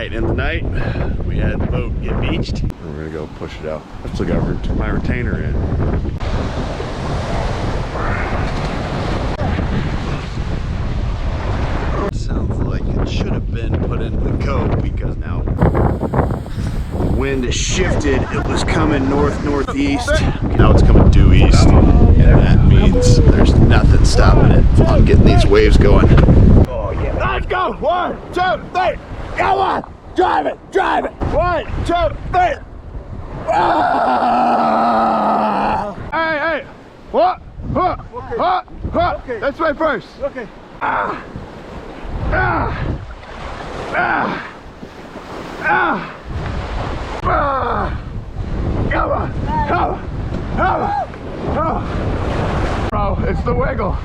right, in the night, we had the boat get beached. And we're gonna go push it out. I still got my retainer in. Sounds like it should have been put into the cove because now the wind has shifted. It was coming north-northeast. Now it's coming due east, and that means there's nothing stopping it on getting these waves going. Oh yeah, let's go! 1, 2, 3, come on! Drive it! Drive it! 1, 2, 3! Ah! Hey! What? Okay. That's right first. Okay. Ah! Ah! Ah! Ah! Ah! Come on! Bro, it's the wiggle.